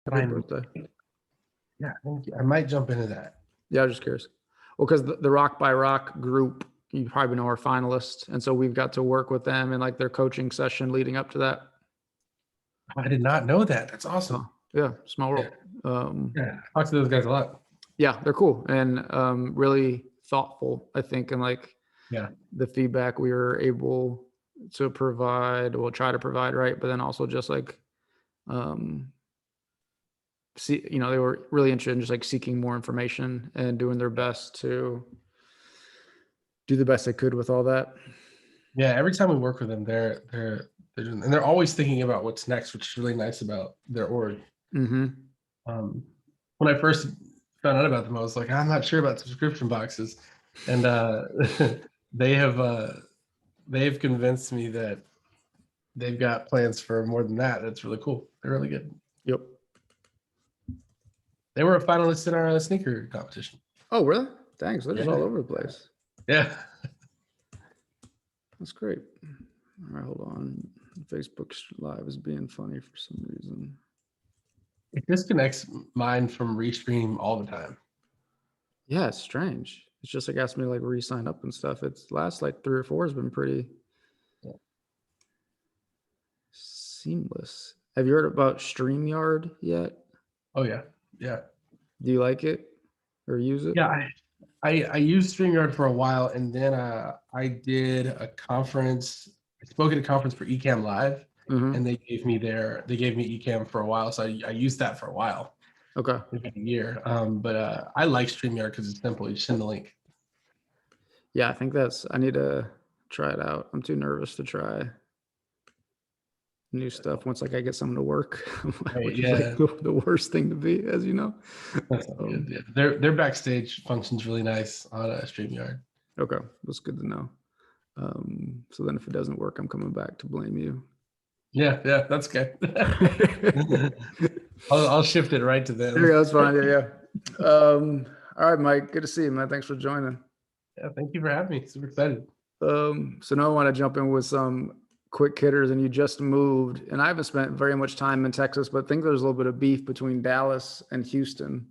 Happy birthday. Yeah, thank you. I might jump into that. Yeah, I was just curious. Well, because the Rock by Rock group, you probably know, are finalists. And so we've got to work with them in like their coaching session leading up to that. I did not know that. That's awesome. Yeah, small world. Yeah, I talk to those guys a lot. Yeah, they're cool and really thoughtful, I think, and like the feedback we were able to provide, we'll try to provide, right? But then also just like see, you know, they were really interested in just like seeking more information and doing their best to do the best they could with all that. Yeah, every time we work with them, they're doing, and they're always thinking about what's next, which is really nice about their org. Mm-hmm. When I first found out about them, I was like, I'm not sure about subscription boxes, and they have convinced me that they've got plans for more than that. That's really cool. They're really good. Yep. They were a finalist in our sneaker competition. Oh, really? Thanks. They're just all over the place. Yeah. That's great. All right, hold on. Facebook Live is being funny for some reason. It disconnects mine from Restream all the time. Yeah, it's strange. It's just like asked me to like re-sign up and stuff. It's last like 3 or 4 has been pretty seamless. Have you heard about StreamYard yet? Oh yeah. Yeah. Do you like it or use it? Yeah, I used StreamYard for a while, and then I did a conference. I spoke at a conference for Ecamm Live, and they gave me Ecamm for a while, so I used that for a while. Okay. Maybe a year. But I like StreamYard because it's simple. You send the link. Yeah, I think I need to try it out. I'm too nervous to try new stuff once like I get something to work, which is like the worst thing to be, as you know. That's not good. Yeah. Their backstage functions really nice on StreamYard. Okay, that's good to know. So then if it doesn't work, I'm coming back to blame you. Yeah, that's good. I'll shift it right to them. There you go, that's fine. Yeah. All right, Mike, good to see you, man. Thanks for joining. Yeah, thank you for having me. Super excited. So now I want to jump in with some quick hitters, and you just moved, and I haven't spent very much time in Texas, but I think there's a little bit of beef between Dallas and Houston.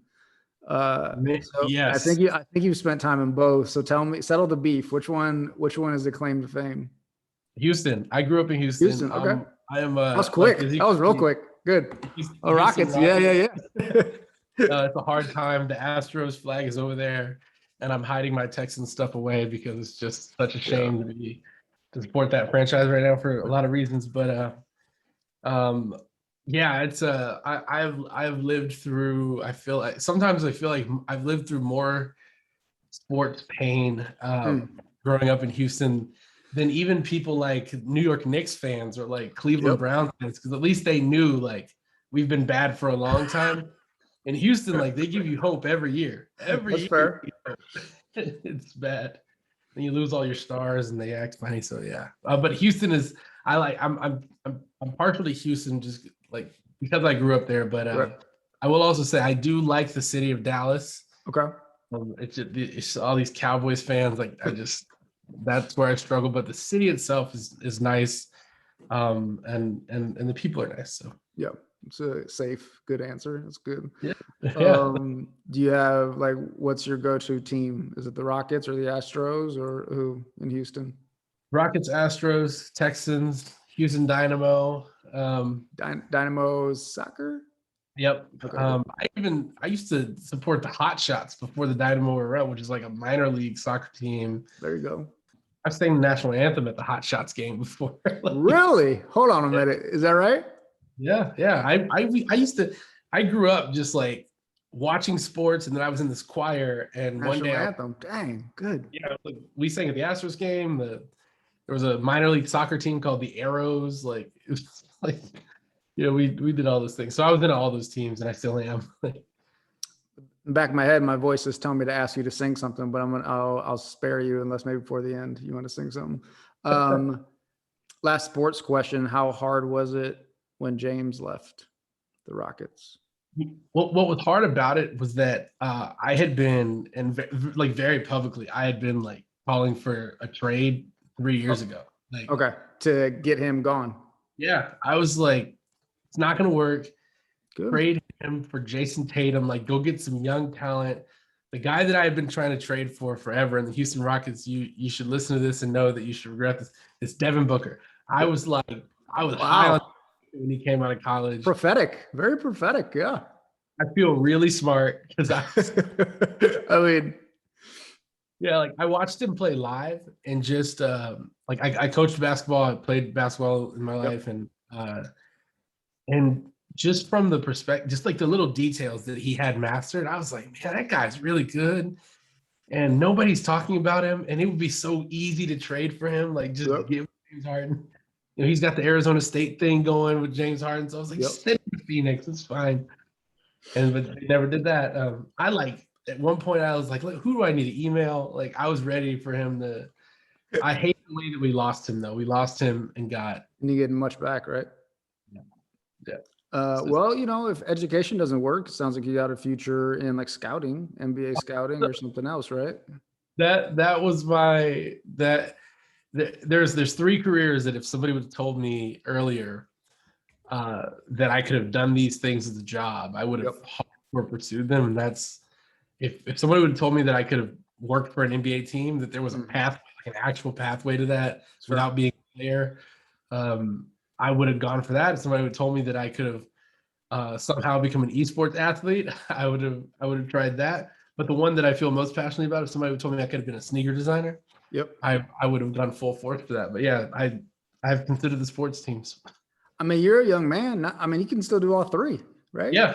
Yes, I think you've spent time in both. So tell me, settle the beef. Which one is the claim to fame? Houston. I grew up in Houston. Okay. I am. That was quick. That was real quick. Good. Rockets. Yeah. It's a hard time. The Astros flag is over there, and I'm hiding my Texan stuff away because it's just such a shame to support that franchise right now for a lot of reasons. But it's I've lived through. Sometimes I feel like I've lived through more sports pain growing up in Houston than even people like New York Knicks fans or like Cleveland Browns fans, because at least they knew like we've been bad for a long time. In Houston, like they give you hope every year. That's fair. It's bad. And you lose all your stars and they act funny. So yeah. But Houston is I'm partial to Houston just like because I grew up there. But I will also say I do like the city of Dallas. Okay. It's all these Cowboys fans. Like that's where I struggle. But the city itself is nice. And the people are nice. So yeah. It's a safe, good answer. That's good. Yeah. Do you have like, what's your go-to team? Is it the Rockets or the Astros or who in Houston? Rockets, Astros, Texans, Houston Dynamo. Dynamo's soccer? Yep. Okay. I used to support the Hotshots before the Dynamo were around, which is like a minor league soccer team. There you go. I've sang the National Anthem at the Hotshots game before. Really? Hold on a minute. Is that right? Yeah. I grew up just like watching sports, and then I was in this choir, and National one day Anthem. Dang, good. Yeah, like we sang at the Astros game. There was a minor league soccer team called the Arrows. Like it was like, we did all those things. So I was in all those teams, and I still am. Back in my head, my voice is telling me to ask you to sing something, but I'll spare you unless maybe before the end you want to sing something. Last sports question: how hard was it when James left the Rockets? What was hard about it was that I had been, and like very publicly, I had been like calling for a trade 3 years ago. Like, okay, to get him gone. Yeah, I was like, it's not going to work. Good. Trade him for Jason Tatum. Like, go get some young talent. The guy that I had been trying to trade for forever in the Houston Rockets, you should listen to this and know that you should regret this. It's Devin Booker. I was high on when he came out of college. Prophetic, very prophetic. Yeah. I feel really smart because I mean, yeah, like I watched him play live and just like I coached basketball. I played basketball in my life, and just from the perspective, just like the little details that he had mastered, I was like, man, that guy's really good. And nobody's talking about him. And it would be so easy to trade for him. Like, just give James Harden. You know, he's got the Arizona State thing going with James Harden. So I was like, send him to Phoenix. It's fine. But they never did that. At one point I was like, who do I need to email? Like, I was ready for him to. I hate the way that we lost him, though. We lost him and you getting much back, right? Yeah. Well, you know, if education doesn't work, it sounds like you got a future in like scouting, NBA scouting, or something else, right? That was there's three careers that if somebody would have told me earlier that I could have done these things as a job, I would have pursued them. And that's if somebody would have told me that I could have worked for an NBA team, that there was a path, like an actual pathway to that without being there. I would have gone for that. If somebody would have told me that I could have somehow become an esports athlete, I would have tried that. But the one that I feel most passionately about, if somebody would have told me I could have been a sneaker designer, I would have gone full force for that. But yeah, I've considered the sports teams. I mean, you're a young man. I mean, you can still do all three, right? Yeah,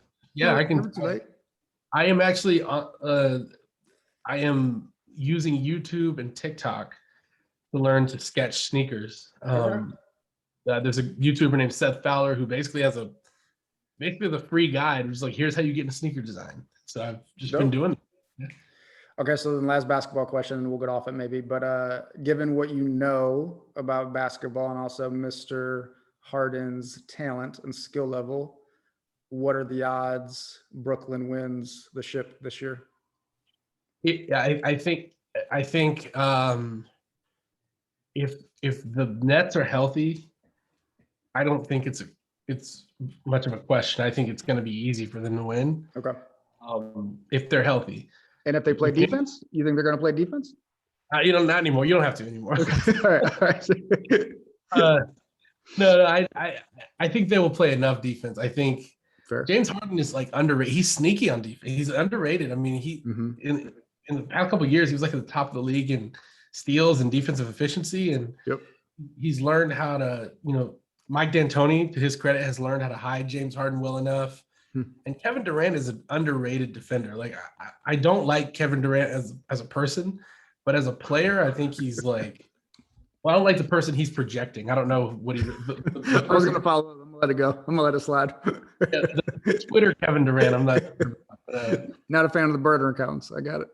I can. I am actually I am using YouTube and TikTok to learn to sketch sneakers. There's a YouTuber named Seth Fowler who basically has the free guide, which is like, here's how you get into sneaker design. So I've just been doing it. Yeah. Okay, so then last basketball question, and we'll get off it maybe. But given what you know about basketball and also Mr. Harden's talent and skill level, what are the odds Brooklyn wins the ship this year? I think if the Nets are healthy, I don't think it's much of a question. I think it's going to be easy for them to win. Okay. If they're healthy. And if they play defense, you think they're going to play defense? Not anymore. You don't have to anymore. Okay. All right. No, I think they will play enough defense. I think Fair. James Harden is like underrated. He's sneaky on defense. He's underrated. I mean, in the past couple of years, he was like at the top of the league in steals and defensive efficiency, and he's learned how to, Mike D'Antoni, to his credit, has learned how to hide James Harden well enough. And Kevin Durant is an underrated defender. Like, I don't like Kevin Durant as a person, but as a player, I think he's like, well, I don't like the person he's projecting. I don't know what he. I was going to follow. I'm going to let it go. I'm going to let it slide. The Twitter Kevin Durant, I'm not. Not a fan of the burner accounts. I got it.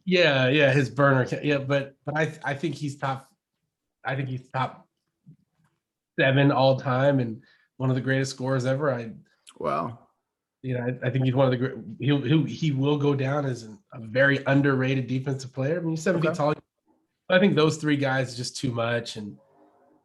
Yeah, his burner. Yeah, but I think he's top. I think he's top 7 all time and one of the greatest scorers ever. Wow. I think he's one of the great. He will go down as a very underrated defensive player. I mean, he's 7 feet tall. I think those 3 guys is just too much, and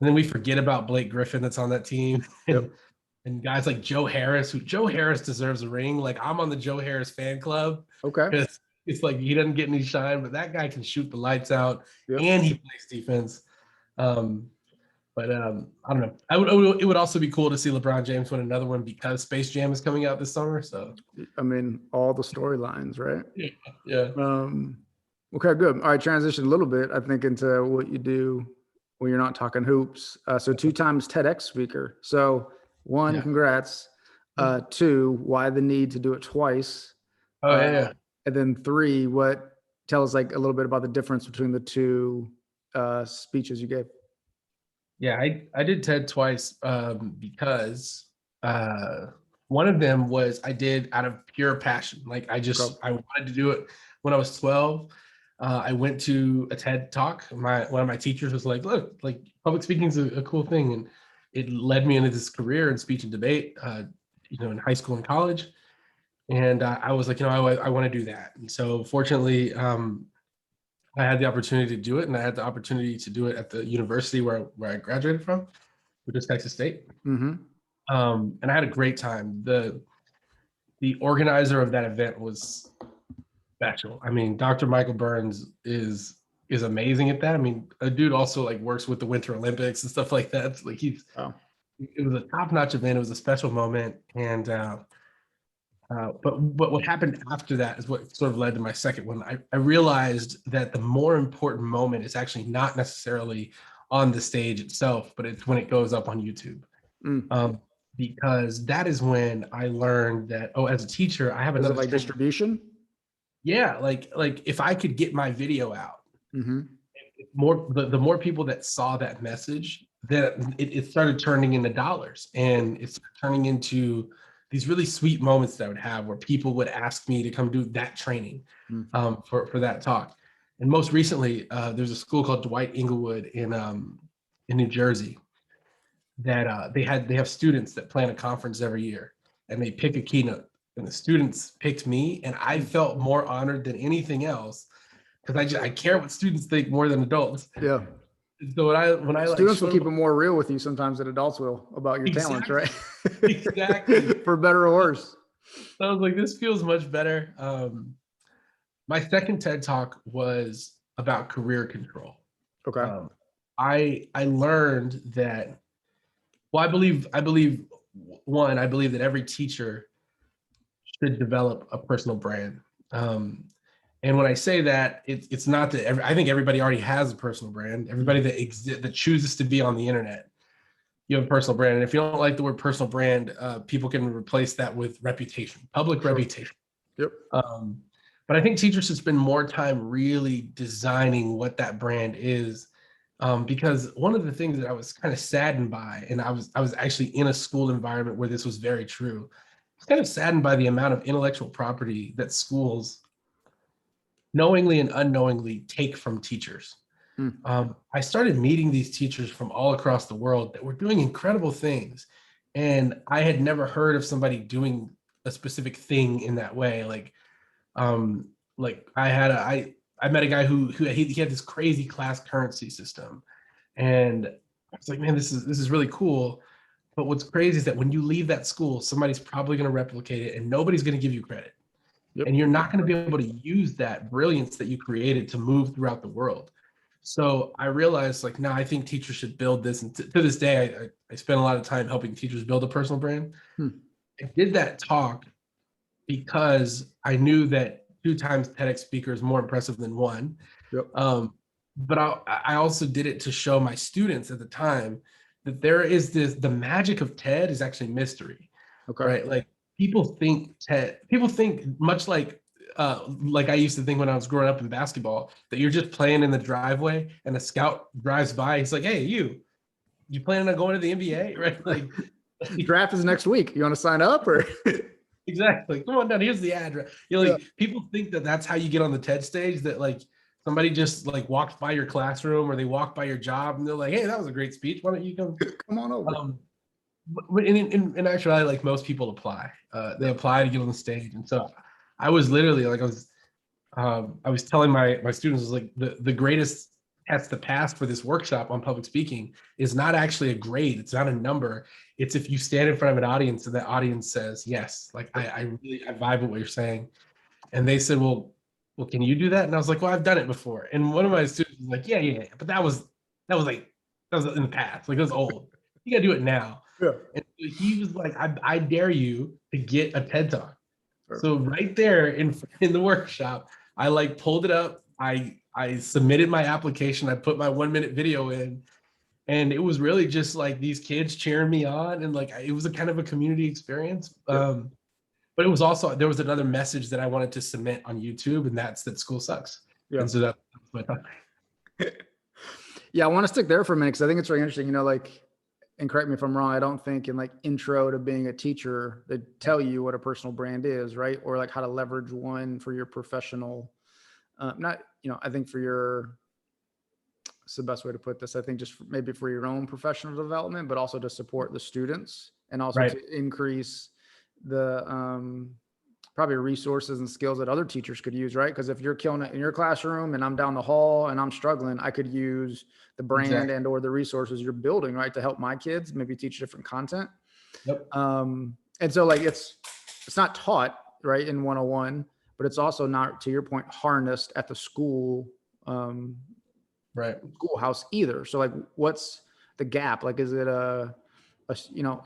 then we forget about Blake Griffin that's on that team, and guys like Joe Harris. Joe Harris deserves a ring. Like, I'm on the Joe Harris fan club. Okay. It's like he doesn't get any shine, but that guy can shoot the lights out, and he plays defense. But I don't know. It would also be cool to see LeBron James win another one because Space Jam is coming out this summer. So I mean, all the storylines, right? Yeah. Okay, good. All right, transition a little bit, I think, into what you do when you're not talking hoops. So 2 times TEDx speaker. So 1, congrats. 2, why the need to do it twice? And then 3, tell us like a little bit about the difference between the 2 speeches you gave. Yeah, I did TED twice because one of them was I did out of pure passion. Like, I wanted to do it when I was 12. I went to a TED talk. One of my teachers was like, look, like, public speaking is a cool thing. And it led me into this career in speech and debate, in high school and college. And I was like, I want to do that. And so fortunately, I had the opportunity to do it, and I had the opportunity to do it at the university where I graduated from, which is Texas State. And I had a great time. The the organizer of that event was special. I mean, Dr. Michael Burns is amazing at that. I mean, a dude also like works with the Winter Olympics and stuff like that. Like it was a top-notch event. It was a special moment. And but what happened after that is what sort of led to my second one. I realized that the more important moment is actually not necessarily on the stage itself, but it's when it goes up on YouTube. Because that is when I learned that, as a teacher, I have another like distribution. Yeah, like if I could get my video out, the more people that saw that message, that it started turning into dollars, and it's turning into these really sweet moments that I would have where people would ask me to come do that training for that talk. And most recently, there's a school called Dwight Englewood in New Jersey that they have students that plan a conference every year, and they pick a keynote, and the students picked me, and I felt more honored than anything else because I care what students think more than adults. Yeah. So when I students will keep it more real with you sometimes than adults will about your talents, right? Exactly. For better or worse. So I was like, this feels much better. My second TED Talk was about career control. Okay. I learned that, well, I believe that every teacher should develop a personal brand. And when I say that, it's not that I think everybody already has a personal brand. Everybody that chooses to be on the internet, you have a personal brand. And if you don't like the word personal brand, people can replace that with reputation, public reputation. Yep. But I think teachers should spend more time really designing what that brand is. Because one of the things that I was kind of saddened by, and I was actually in a school environment where this was very true, I was kind of saddened by the amount of intellectual property that schools knowingly and unknowingly take from teachers. I started meeting these teachers from all across the world that were doing incredible things. And I had never heard of somebody doing a specific thing in that way. Like I met a guy who he had this crazy class currency system. And I was like, man, this is really cool. But what's crazy is that when you leave that school, somebody's probably going to replicate it and nobody's going to give you credit. Yep. And you're not going to be able to use that brilliance that you created to move throughout the world. So I realized, like, now I think teachers should build this. And to this day, I spend a lot of time helping teachers build a personal brand. I did that talk because I knew that 2 times TEDx speaker is more impressive than 1. Yep. But I also did it to show my students at the time that there is the magic of TED is actually mystery. Okay. Right? Like, people think much like I used to think when I was growing up in basketball, that you're just playing in the driveway and a scout drives by. He's like, hey, you planning on going to the NBA? Right? Like, the draft is next week. You want to sign up or? Exactly. Come on down. Here's the address. People think that that's how you get on the TED stage, that like somebody just like walked by your classroom or they walked by your job and they're like, hey, that was a great speech. Why don't you come on over? But in actuality, like, most people apply. They apply to get on the stage. And so I was literally like, I was telling my students, I was like, the greatest test to pass for this workshop on public speaking is not actually a grade. It's not a number. It's if you stand in front of an audience and the audience says, yes, like I vibe with what you're saying. And they said, well, can you do that? And I was like, well, I've done it before. And one of my students was like, yeah. But that was in the past. Like, it was old. You gotta do it now. Yeah. And he was like, I dare you to get a TED Talk. Sure. So right there in the workshop, I like pulled it up. I submitted my application. I put my 1-minute video in, and it was really just like these kids cheering me on, and like it was a kind of a community experience. Yeah. But it was also, there was another message that I wanted to submit on YouTube, and that's that school sucks. Yeah. And so that's my talk. Yeah, I want to stick there for a minute because I think it's really interesting. Like, and correct me if I'm wrong, I don't think in like intro to being a teacher, they tell you what a personal brand is, right? Or like how to leverage one for your professional, I think for your, it's the best way to put this. I think just maybe for your own professional development, but also to support the students and also to increase the probably resources and skills that other teachers could use, right? Because if you're killing it in your classroom and I'm down the hall and I'm struggling, I could use the brand and or the resources you're building, right, to help my kids maybe teach different content. Yep. And so like it's not taught, right, in 101, but it's also not, to your point, harnessed at the school, Right. schoolhouse either. So like, what's the gap? Like, is it a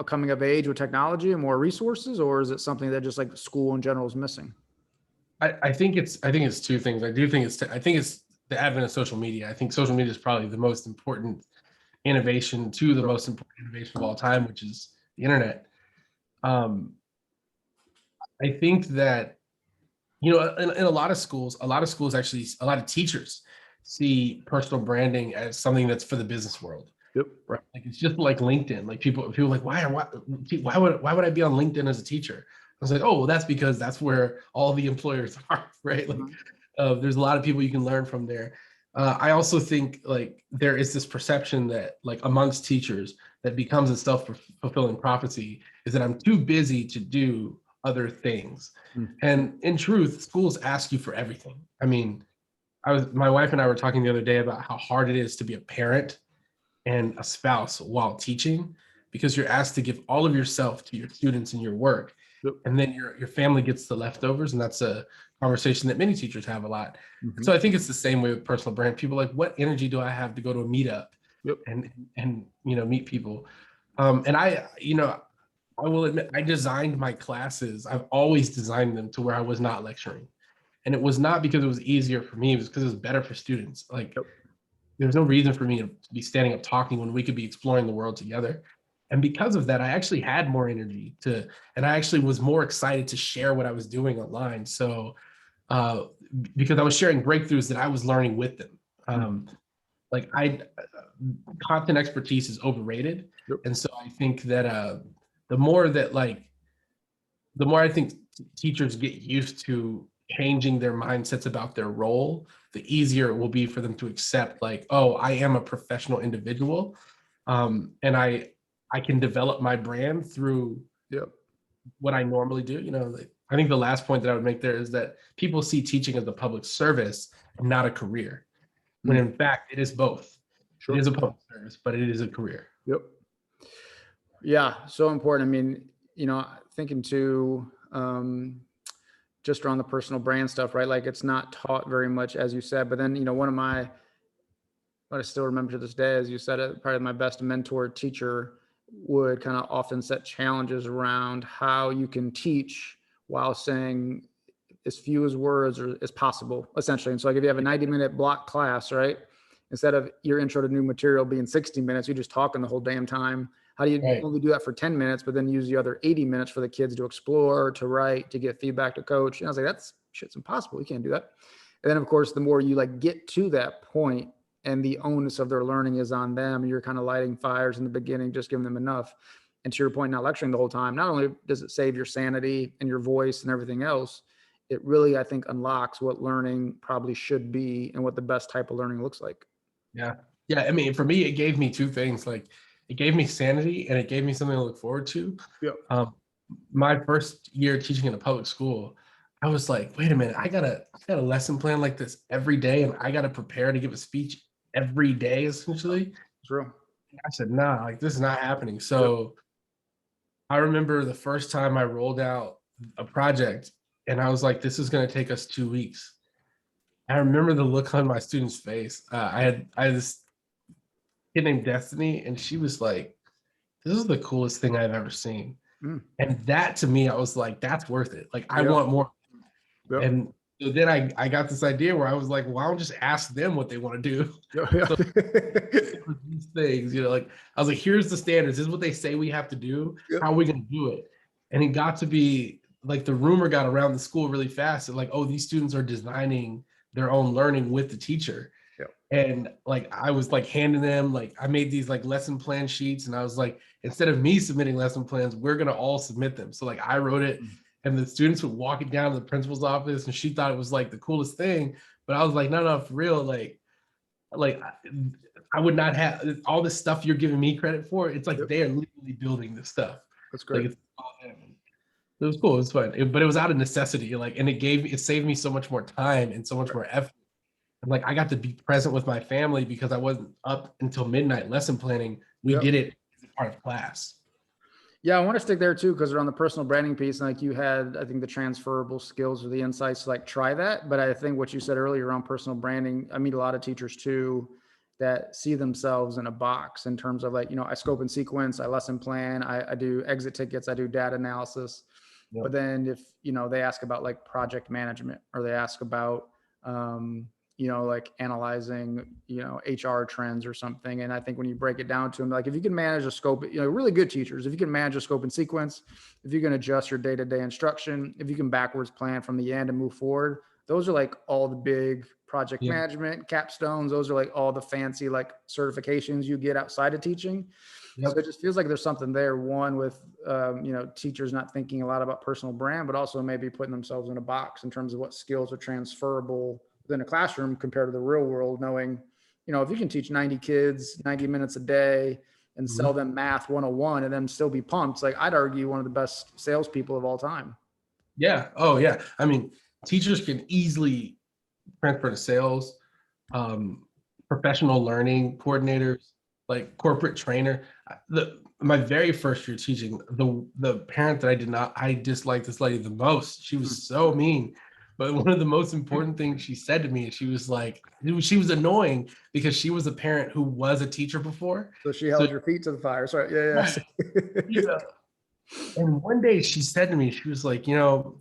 coming of age with technology and more resources, or is it something that just like school in general is missing? I think it's two things. I think it's the advent of social media. I think social media is probably the most important innovation to the most important innovation of all time, which is the internet. I think that, in a lot of schools actually, a lot of teachers see personal branding as something that's for the business world. Yep. Right. Like it's just like LinkedIn. Like people are like, why would I be on LinkedIn as a teacher? I was like, oh, well, that's because that's where all the employers are, right? Like there's a lot of people you can learn from there. I also think like there is this perception that like amongst teachers that becomes a self-fulfilling prophecy is that I'm too busy to do other things. And in truth, schools ask you for everything. I mean, my wife and I were talking the other day about how hard it is to be a parent and a spouse while teaching, because you're asked to give all of yourself to your students and your work. Yep. And then your family gets the leftovers. And that's a conversation that many teachers have a lot. Mm-hmm. So I think it's the same way with personal brand. People are like, what energy do I have to go to a meetup and meet people? And I will admit, I designed my classes. I've always designed them to where I was not lecturing. And it was not because it was easier for me. It was because it was better for students. Like, there's no reason for me to be standing up talking when we could be exploring the world together. And because of that, I actually had more energy and I actually was more excited to share what I was doing online. So, because I was sharing breakthroughs that I was learning with them. Content expertise is overrated. Yep. And so I think that the more I think teachers get used to changing their mindsets about their role, the easier it will be for them to accept like, oh, I am a professional individual. And I can develop my brand through what I normally do. I think the last point that I would make there is that people see teaching as a public service and not a career, when in fact it is both. Sure. It is a public service, but it is a career. Yep. Yeah, so important. I mean, thinking too, just around the personal brand stuff, right? Like it's not taught very much, as you said, but then, what I still remember to this day, as you said it, probably my best mentor teacher would kind of often set challenges around how you can teach while saying as few as words as possible, essentially. And so like if you have a 90-minute block class, right? Instead of your intro to new material being 60 minutes, you're just talking the whole damn time. How do you only do that for 10 minutes, but then use the other 80 minutes for the kids to explore, to write, to get feedback to coach? And I was like, shit's impossible. You can't do that. And then of course, the more you like get to that point and the onus of their learning is on them, you're kind of lighting fires in the beginning, just giving them enough. And to your point, not lecturing the whole time, not only does it save your sanity and your voice and everything else, it really, I think, unlocks what learning probably should be and what the best type of learning looks like. Yeah. I mean, for me, it gave me two things. Like, it gave me sanity and it gave me something to look forward to. Yeah. My first year teaching in a public school, I was like, wait a minute, I got a lesson plan like this every day, and I got to prepare to give a speech every day, essentially. True. I said, nah, like this is not happening. So I remember the first time I rolled out a project and I was like, this is going to take us 2 weeks. I remember the look on my student's face. I had this kid named Destiny, and she was like, this is the coolest thing I've ever seen. And that to me, I was like, that's worth it. Like, I want more. And so then I got this idea where I was like, well, I don't just ask them what they want to do. So, these things, like I was like, here's the standards. This is what they say we have to do. How are we going to do it? And it got to be like, the rumor got around the school really fast. And like, oh, these students are designing their own learning with the teacher. And like, I was like handing them, like, I made these like lesson plan sheets, and I was like, instead of me submitting lesson plans, we're going to all submit them. So like, I wrote it, and the students would walk it down to the principal's office, and she thought it was like the coolest thing. But I was like, no, for real. Like I would not have all this stuff you're giving me credit for. It's like, they're literally building this stuff. That's great. Like, it was cool. It was fun. But it was out of necessity. Like, and it saved me so much more time and so much more effort. And like, I got to be present with my family because I wasn't up until midnight lesson planning. We did it as a part of class. Yeah, I want to stick there too, because we're on the personal branding piece. And like you had, I think the transferable skills or the insights to like try that. But I think what you said earlier around personal branding, I meet a lot of teachers too that see themselves in a box in terms of like, I scope and sequence, I lesson plan, I do exit tickets, I do data analysis. Yep. But then if, they ask about like project management, or they ask about, like analyzing, HR trends or something. And I think when you break it down to them, like if you can manage a scope, really good teachers, if you can manage a scope and sequence, if you can adjust your day-to-day instruction, if you can backwards plan from the end and move forward, those are like all the big project management capstones. Those are like all the fancy like certifications you get outside of teaching. Yep. So it just feels like there's something there, one with, teachers not thinking a lot about personal brand, but also maybe putting themselves in a box in terms of what skills are transferable within a classroom compared to the real world, knowing, if you can teach 90 kids, 90 minutes a day and sell them math 101 and then still be pumped. It's like, I'd argue one of the best salespeople of all time. Yeah. Oh yeah. I mean, teachers can easily transfer to sales, professional learning coordinators, like corporate trainer. My very first year teaching, the parent that I disliked this lady the most. She was so mean. But one of the most important things she said to me, she was like, she was annoying because she was a parent who was a teacher before. So she held your feet to the fire. Sorry. Yeah. Yeah. And one day she said to me, she was like, of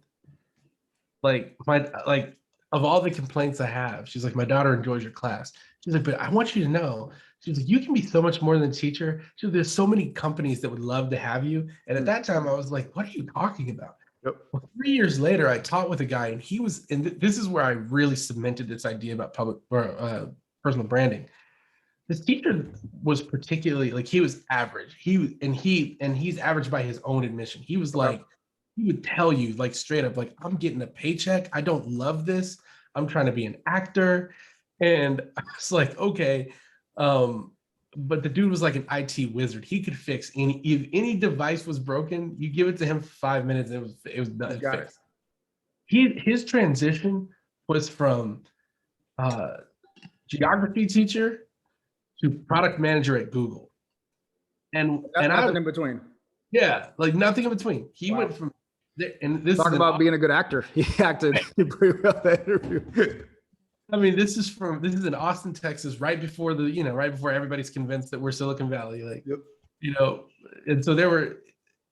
all the complaints I have, she's like, my daughter enjoys your class. She's like, but I want you to know, she's like, you can be so much more than a teacher. She's like, there's so many companies that would love to have you. And at that time I was like, what are you talking about? Yep. Well, 3 years later, I taught with a guy, and he was, and this is where I really cemented this idea about personal branding. This teacher was particularly like, he was average. He's average by his own admission. He was like, he would tell you like straight up, like, I'm getting a paycheck. I don't love this. I'm trying to be an actor. And I was like, okay. But the dude was like an IT wizard. He could fix if any device was broken, you give it to him for 5 minutes, and it was done. Fixed. His transition was from geography teacher to product manager at Google. And nothing in between. Yeah, like nothing in between. He went from and this talk about being a good actor. He acted pretty well that interview. I mean, this is in Austin, Texas, right before everybody's convinced that we're Silicon Valley. Like, and so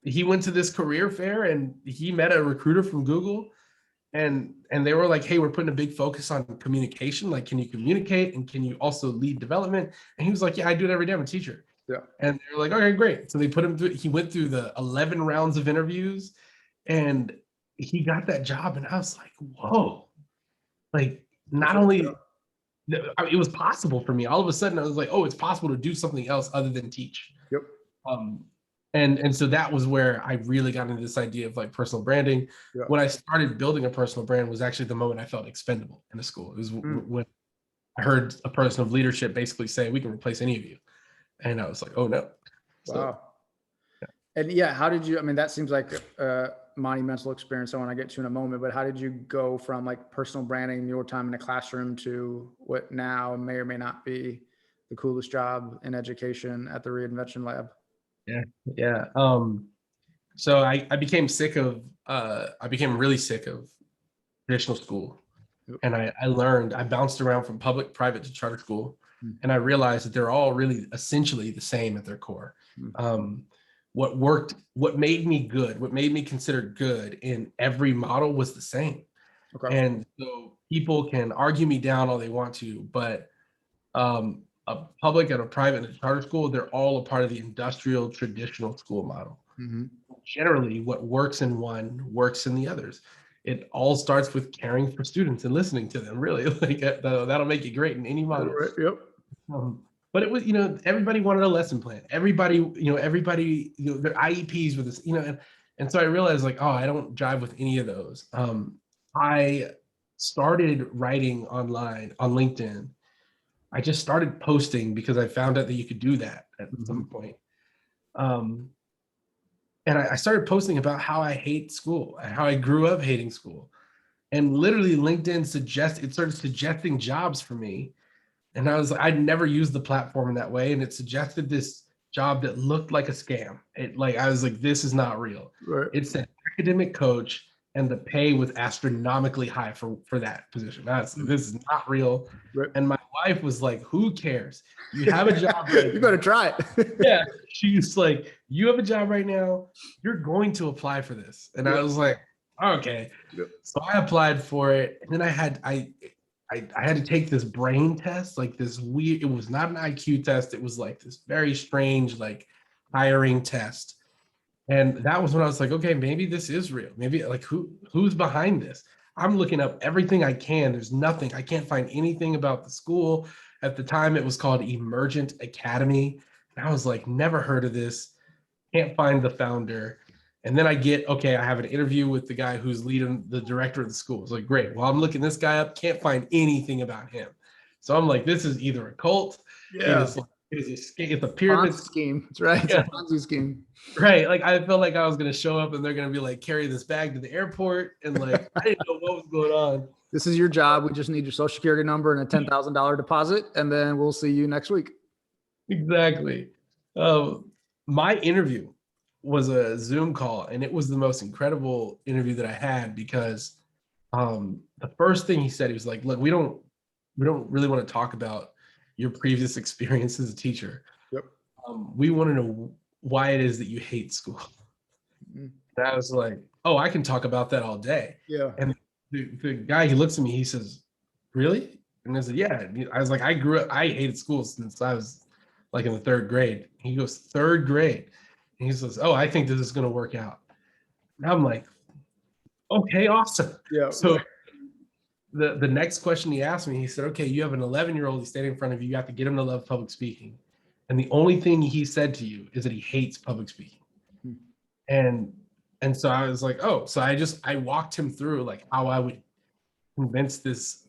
he went to this career fair and he met a recruiter from Google, and they were like, hey, we're putting a big focus on communication. Like, can you communicate and can you also lead development? And he was like, yeah, I do it every day. I'm a teacher. Yeah. And they're like, okay, great. So they put him through, he went through the 11 rounds of interviews and he got that job. And I was like, whoa, like, not only it was possible for me, all of a sudden I was like, oh, it's possible to do something else other than teach. Yep. And so that was where I really got into this idea of like personal branding. Yep. When I started building a personal brand was actually the moment I felt expendable in the school. It was when I heard a person of leadership basically say, we can replace any of you. And I was like, oh no. Wow. And how did you, that seems like a monumental experience I want to get to in a moment, but how did you go from like personal branding, your time in the classroom, to what now may or may not be the coolest job in education at the Reinvention Lab? Yeah. So I became really sick of traditional school. And I bounced around from public, private to charter school. And I realized that they're all really essentially the same at their core. What worked, what made me good, what made me considered good in every model was the same. Okay. And so people can argue me down all they want to, but a public and a private and a charter school, they're all a part of the industrial traditional school model. Mm-hmm. Generally, what works in one works in the others. It all starts with caring for students and listening to them, really. Like that'll make you great in any model. Right. Yep. But it was, everybody wanted a lesson plan. Everybody, their IEPs with this, and so I realized like, oh, I don't jive with any of those. I started writing online on LinkedIn. I just started posting because I found out that you could do that at some point. And I started posting about how I hate school and how I grew up hating school. And literally LinkedIn started suggesting jobs for me. And I'd never used the platform in that way. And it suggested this job that looked like a scam. I was like, this is not real. Right. It's an academic coach, and the pay was astronomically high for that position. This is not real. Right. And my wife was like, who cares? You have a job right You better try it. Yeah. She's like, you have a job right now. You're going to apply for this. And I was like, okay. Yep. So I applied for it. And then I had to take this brain test, like this weird, it was not an IQ test. It was like this very strange, like hiring test. And that was when I was like, okay, maybe this is real. Maybe like who's behind this? I'm looking up everything I can. There's nothing. I can't find anything about the school. At the time, it was called Emergent Academy. And I was like, never heard of this. Can't find the founder. And then I have an interview with the guy who's leading the director of the school. It's like, great. Well, I'm looking this guy up. Can't find anything about him. So I'm like, this is either a cult. Yeah. It's a pyramid Ponzi scheme. That's right. It's a Ponzi scheme. Right. Like I felt like I was going to show up and they're going to be like, carry this bag to the airport. And like, I didn't know what was going on. This is your job. We just need your social security number and a $10,000 deposit. And then we'll see you next week. Exactly. My interview was a Zoom call, and it was the most incredible interview that I had because the first thing he said, he was like, look, we don't really want to talk about your previous experience as a teacher. Yep. We want to know why it is that you hate school. Mm-hmm. And I was like, oh, I can talk about that all day. Yeah. And the guy, he looks at me, he says, really? And I said, yeah. I was like, I hated school since I was like in the third grade. He goes, third grade. And he says, oh, I think this is going to work out. And I'm like, okay, awesome. Yeah. So the next question he asked me, he said, okay, you have an 11-year-old, he's standing in front of you. You have to get him to love public speaking. And the only thing he said to you is that he hates public speaking. And so I was like, oh, so I walked him through like how I would convince this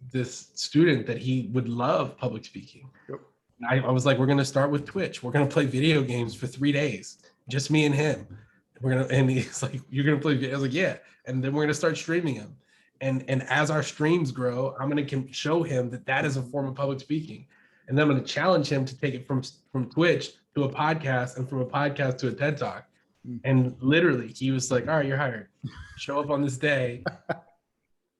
student that he would love public speaking. Yep. I was like, we're going to start with Twitch. We're going to play video games for 3 days, just me and him. And he's like, you're going to play video? I was like, yeah. And then we're going to start streaming him. And as our streams grow, I'm going to show him that is a form of public speaking. And then I'm going to challenge him to take it from Twitch to a podcast and from a podcast to a TED Talk. And literally he was like, all right, you're hired. Show up on this day.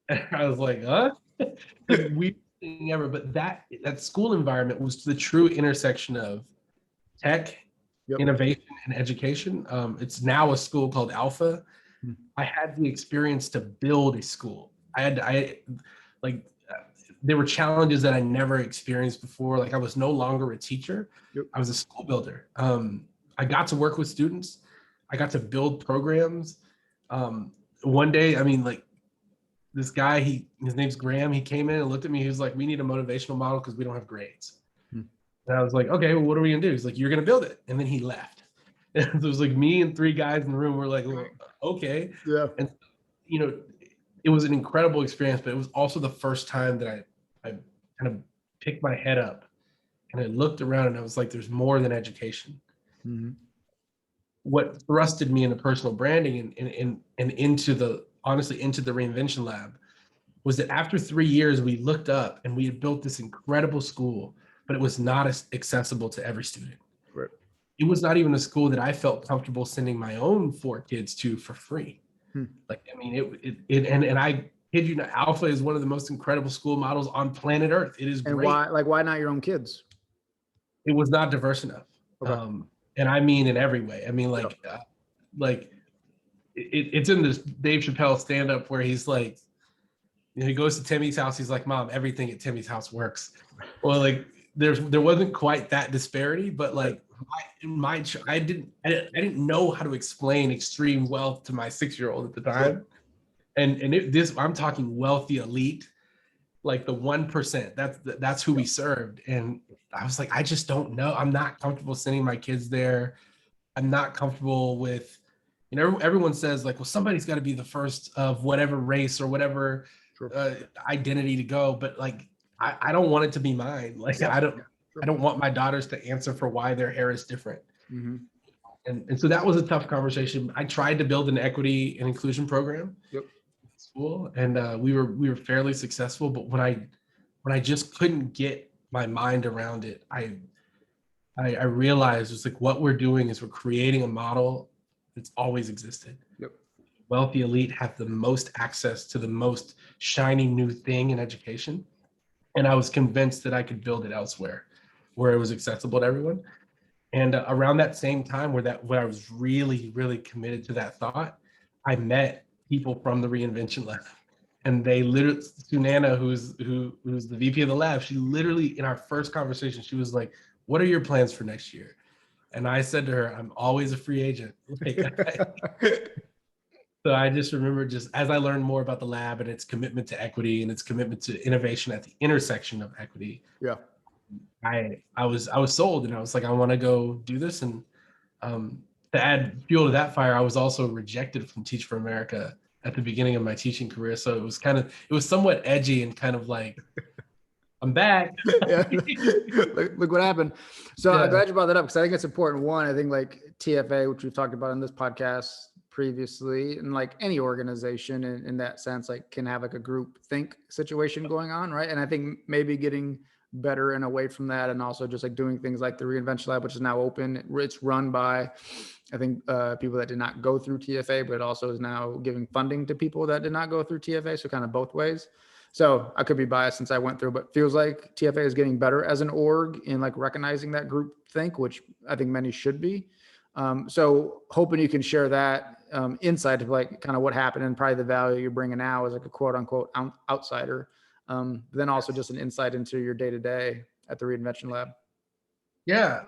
And I was like, huh? Like, weirdest thing ever. But that school environment was the true intersection of tech, yep, innovation, and education. It's now a school called Alpha. I had the experience to build a school. There were challenges that I never experienced before. Like I was no longer a teacher. Yep. I was a school builder. I got to work with students. I got to build programs. One day, I mean, like this guy, his name's Graham. He came in and looked at me. He was like, we need a motivational model because we don't have grades. And I was like, okay, well, what are we gonna do? He's like, you're gonna build it. And then he left. And it was like me and 3 guys in the room were like, okay. Yeah. And it was an incredible experience, but it was also the first time that I kind of picked my head up and I looked around and I was like, there's more than education. Mm-hmm. What thrusted me into personal branding and into the Reinvention Lab was that after 3 years, we looked up and we had built this incredible school, but it was not as accessible to every student. Right. It was not even a school that I felt comfortable sending my own 4 kids to for free. Like, I mean, and I kid you not, Alpha is one of the most incredible school models on planet Earth. It is and great. Why not your own kids? It was not diverse enough. Okay. And I mean in every way. I mean, it's in this Dave Chappelle stand-up where he's like, he goes to Timmy's house. He's like, Mom, everything at Timmy's house works. Well, like there wasn't quite that disparity, but like I didn't know how to explain extreme wealth to my 6-year-old at the time. And I'm talking wealthy elite, like the 1%. That's who we served. And I was like, I just don't know. I'm not comfortable sending my kids there. I'm not comfortable with, everyone says like, well, somebody's got to be the first of whatever race or whatever identity to go. But like, I don't want it to be mine. Like, I don't want my daughters to answer for why their hair is different. Mm-hmm. And so that was a tough conversation. I tried to build an equity and inclusion program. Yep. School, and we were fairly successful, but when I just couldn't get my mind around it, I I realized it's like what we're doing is we're creating a model that's always existed. Yep. Wealthy elite have the most access to the most shiny new thing in education. And I was convinced that I could build it elsewhere where it was accessible to everyone. And around that same time where I was really, really committed to that thought, I met people from the Reinvention Lab. And they literally, Sunana, who's the VP of the lab, she literally, in our first conversation, she was like, "What are your plans for next year?" And I said to her, "I'm always a free agent." So I just remember, just as I learned more about the lab and its commitment to equity and its commitment to innovation at the intersection of equity, Yeah. I was sold, and I was like, I want to go do this. And to add fuel to that fire, I was also rejected from Teach for America at the beginning of my teaching career. So it was somewhat edgy and kind of like, I'm back. Yeah. Look what happened. So I'm glad you brought that up, because I think it's important. One, I think like TFA, which we've talked about in this podcast previously, and like any organization in that sense, like can have like a group think situation going on, right? And I think maybe getting better and away from that, and also just like doing things like the Reinvention Lab, which is now open. It's run by, I think, people that did not go through TFA, but it also is now giving funding to people that did not go through TFA. So kind of both ways. So I could be biased since I went through, but feels like TFA is getting better as an org in like recognizing that group think, which I think many should be. So hoping you can share that insight of like kind of what happened and probably the value you're bringing now as like a quote unquote outsider. Then also just an insight into your day-to-day at the Reinvention Lab. Yeah.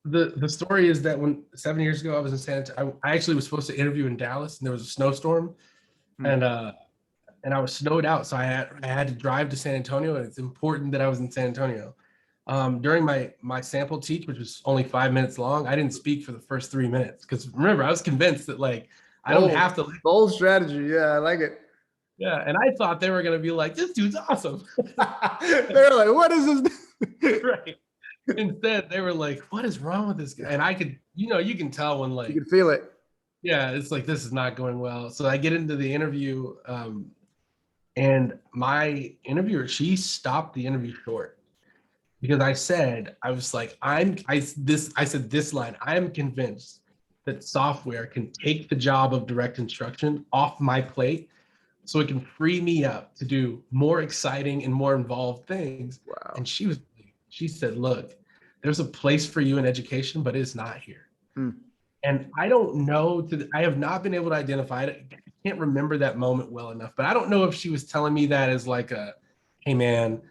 The story is that when 7 years ago I was in San Antonio, I actually was supposed to interview in Dallas, and there was a snowstorm, and I was snowed out, so I had to drive to San Antonio, and it's important that I was in San Antonio. During my sample teach, which was only 5 minutes long, I didn't speak for the first 3 minutes, because remember, I was convinced that like I don't have to. Bold strategy, yeah, I like it. Yeah, and I thought they were gonna be like, "This dude's awesome." They're like, "What is this?" Right. Instead, they were like, "What is wrong with this guy?" And I could, you can tell when like you can feel it. Yeah, it's like, this is not going well. So I get into the interview, and my interviewer, she stopped the interview short because I said this line: "I am convinced that software can take the job of direct instruction off my plate, so it can free me up to do more exciting and more involved things." Wow. And she said, "Look, there's a place for you in education, but it's not here." And I don't know, I have not been able to identify it. I can't remember that moment well enough, but I don't know if she was telling me that as like a, "Hey man,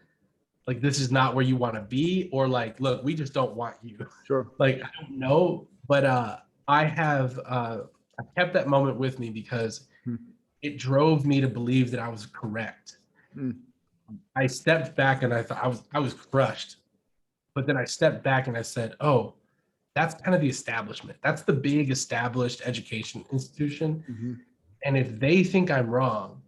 like this is not where you want to be," or like, "Look, we just don't want you." Sure. Like, I don't know, but I kept that moment with me because it drove me to believe that I was correct. I stepped back and I thought I was crushed, but then I stepped back and I said, "Oh, that's kind of the establishment. That's the big established education institution. And if they think I'm wrong,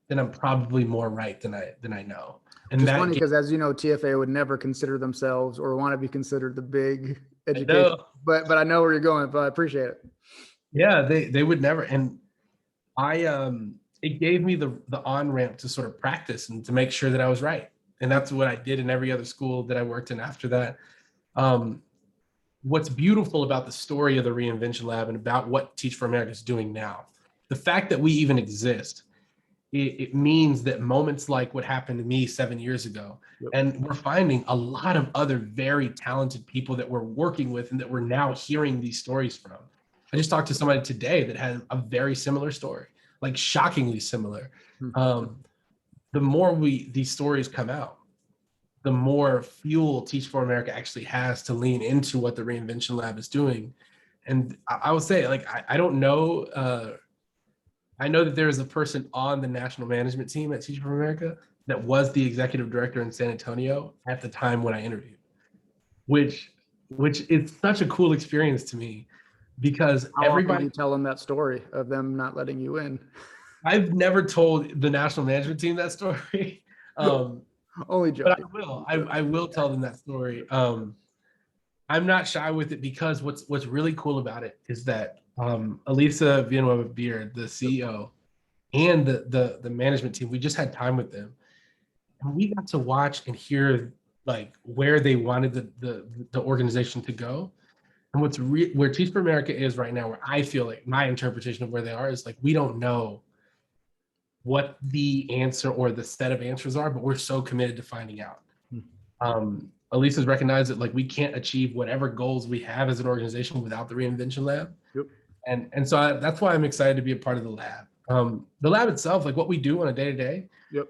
then I'm probably more right than I know." And it's funny because, as you know, TFA would never consider themselves or want to be considered the big education. But I know where you're going, but I appreciate it. Yeah, they would never. And it gave me the on-ramp to sort of practice and to make sure that I was right. And that's what I did in every other school that I worked in after that. What's beautiful about the story of the Reinvention Lab and about what Teach for America is doing now, the fact that we even exist, it means that moments like what happened to me 7 years ago, and we're finding a lot of other very talented people that we're working with and that we're now hearing these stories from. I just talked to somebody today that had a very similar story, like shockingly similar. The more these stories come out, the more fuel Teach for America actually has to lean into what the Reinvention Lab is doing. And I will say, like, I don't know. I know that there is a person on the national management team at Teach for America that was the executive director in San Antonio at the time when I interviewed, which is such a cool experience to me, because everybody. You tell them that story of them not letting you in. I've never told the national management team that story. Only joking. But I will. I will tell them that story. I'm not shy with it, because what's really cool about it is that Elisa Villanueva-Beard, the CEO, and the management team, we just had time with them, and we got to watch and hear like where they wanted the organization to go. And where Teach for America is right now, where I feel like my interpretation of where they are is like, we don't know what the answer or the set of answers are, but we're so committed to finding out. Elise has recognized that like we can't achieve whatever goals we have as an organization without the Reinvention Lab. Yep. And so that's why I'm excited to be a part of the lab. The lab itself, like what we do on a day-to-day. Yep.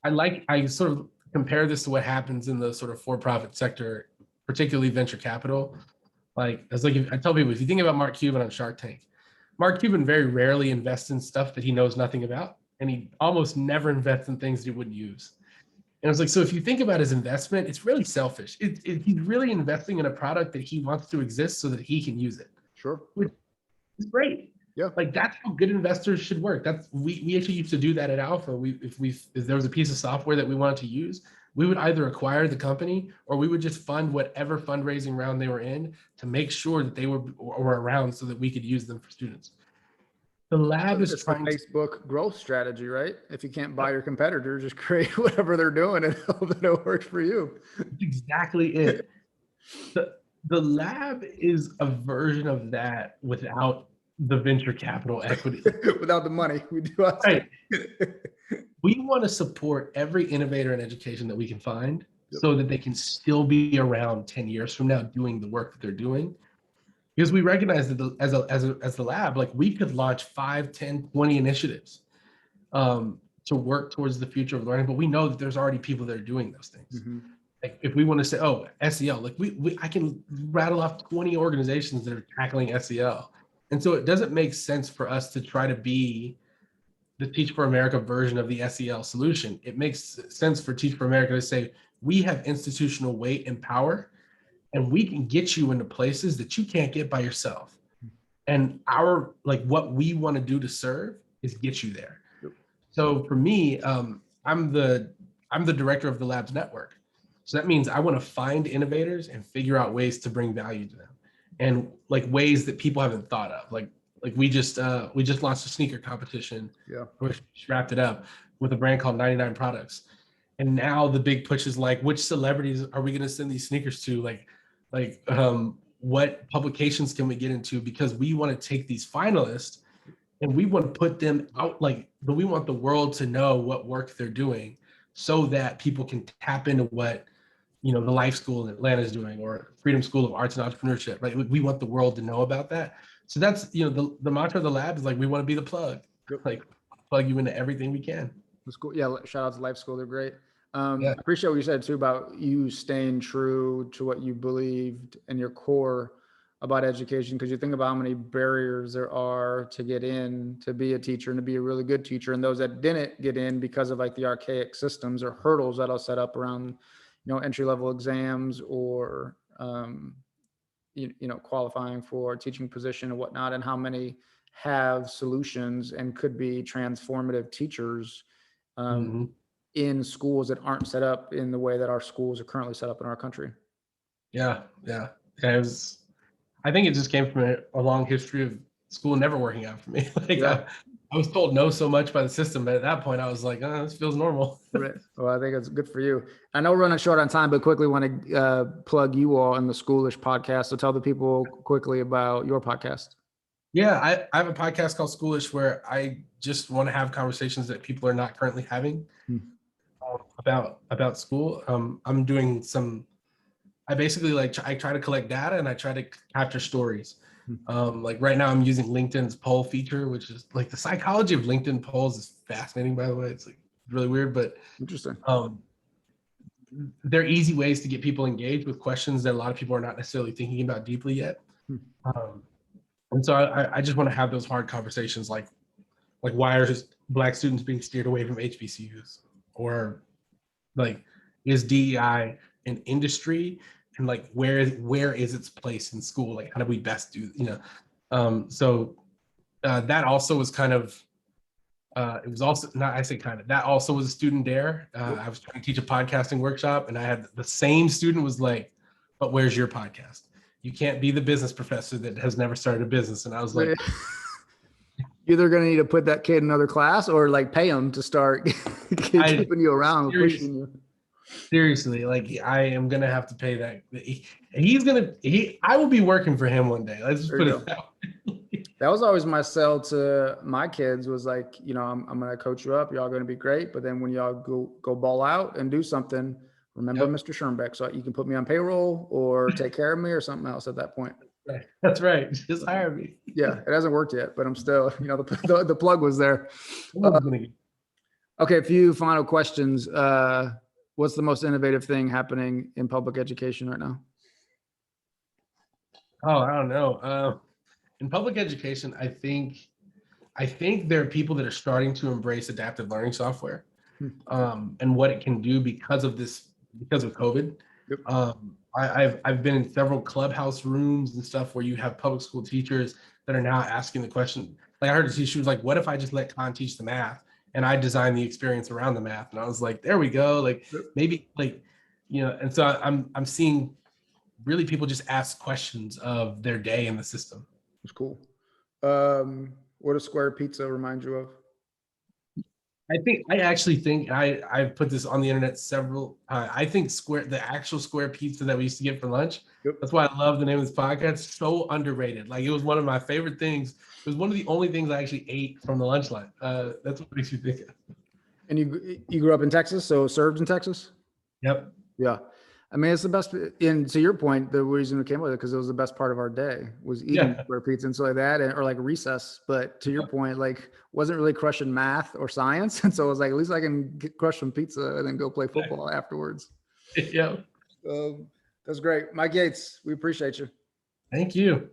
I sort of compare this to what happens in the sort of for-profit sector, particularly venture capital. Like, it's like I tell people, if you think about Mark Cuban on Shark Tank, Mark Cuban very rarely invests in stuff that he knows nothing about, and he almost never invests in things that he wouldn't use. And it's like, so if you think about his investment, it's really selfish. He's really investing in a product that he wants to exist so that he can use it. Sure. Which is great. Yeah. Like that's how good investors should work. We actually used to do that at Alpha. If there was a piece of software that we wanted to use, we would either acquire the company or we would just fund whatever fundraising round they were in to make sure that they were around so that we could use them for students. The lab is trying to Facebook growth strategy, right? If you can't buy your competitor, just create whatever they're doing and hope that it works for you. That's exactly it. The lab is a version of that without the venture capital equity. Without the money. We do. Right. We want to support every innovator in education that we can find so that they can still be around 10 years from now doing the work that they're doing. Because we recognize that as the lab, like we could launch 5, 10, 20 initiatives to work towards the future of learning, but we know that there's already people that are doing those things. Mm-hmm. Like if we want to say, oh, SEL, like I can rattle off 20 organizations that are tackling SEL. And so it doesn't make sense for us to try to be the Teach for America version of the SEL solution. It makes sense for Teach for America to say, we have institutional weight and power, and we can get you into places that you can't get by yourself. And what we want to do to serve is get you there. Yep. So for me, I'm the director of the lab's network. So that means I want to find innovators and figure out ways to bring value to them, and like ways that people haven't thought of. Like we just launched a sneaker competition. Yeah, we wrapped it up with a brand called 99 Products, and now the big push is like, which celebrities are we going to send these sneakers to? What publications can we get into? Because we want to take these finalists and we want to put them out, but we want the world to know what work they're doing so that people can tap into what, the Life School in Atlanta is doing, or Freedom School of Arts and Entrepreneurship, right? We want the world to know about that. So that's, the mantra of the lab is like, we want to be the plug, like plug you into everything we can. That's cool. Yeah. Shout out to Life School. They're great. I appreciate what you said too about you staying true to what you believed and your core about education, because you think about how many barriers there are to get in, to be a teacher and to be a really good teacher, and those that didn't get in because of like the archaic systems or hurdles that are set up around, entry-level exams or qualifying for a teaching position and whatnot, and how many have solutions and could be transformative teachers in schools that aren't set up in the way that our schools are currently set up in our country. Yeah. I think it just came from a long history of school never working out for me. I was told no so much by the system, but at that point I was like, this feels normal. Right. Well, I think it's good for you. I know we're running short on time, but quickly want to plug you all in the Schoolish Podcast. So tell the people quickly about your podcast. Yeah, I have a podcast called Schoolish where I just want to have conversations that people are not currently having about school. I'm doing I basically I try to collect data and I try to capture stories. Right now I'm using LinkedIn's poll feature, which is like the psychology of LinkedIn polls is fascinating, by the way. It's really weird, but interesting. They're easy ways to get people engaged with questions that a lot of people are not necessarily thinking about deeply yet. And so I just want to have those hard conversations, like why are Black students being steered away from HBCUs, or is DEI an industry, and where is its place in school? How do we best do, that also was kind of, it was also not, I say kind of, that also was a student dare. I was trying to teach a podcasting workshop and I had the same student was like, but where's your podcast? You can't be the business professor that has never started a business. And I was like, either going to need to put that kid in another class or pay him to start keeping you around, pushing you. Seriously, like I am gonna have to pay that. I will be working for him one day. Let's just There put you it go. that way. That was always my sell to my kids was like, I'm going to coach you up. Y'all going to be great. But then when y'all go ball out and do something, remember Yep. Mr. Schoenbeck. So you can put me on payroll or take care of me or something else at that point. That's right. Just hire me. Yeah, it hasn't worked yet, but I'm still, the plug was there. Someone's gonna get- Okay, a few final questions. What's the most innovative thing happening in public education right now? Oh, I don't know. In public education, I think there are people that are starting to embrace adaptive learning software, and what it can do because of COVID. Yep. I've been in several clubhouse rooms and stuff where you have public school teachers that are now asking the question. Like I heard a teacher was like, "What if I just let Khan teach the math and I design the experience around the math?" And I was like, "There we go." Like maybe and so I'm seeing really people just ask questions of their day in the system. It's cool. What does square pizza remind you of? I actually think I've put this on the internet several times. I think the actual square pizza that we used to get for lunch. Yep. That's why I love the name of this podcast. So underrated. Like it was one of my favorite things. It was one of the only things I actually ate from the lunch line. That's what makes you think of. And you grew up in Texas, so served in Texas? Yep. Yeah. I mean, it's the best. And to your point, the reason we came with it, because it was the best part of our day was eating square pizza and stuff like that, or like recess. But to your point, like wasn't really crushing math or science. And so I was like, at least I can crush some pizza and then go play football afterwards. Yeah. That's great. Mike Yates, we appreciate you. Thank you.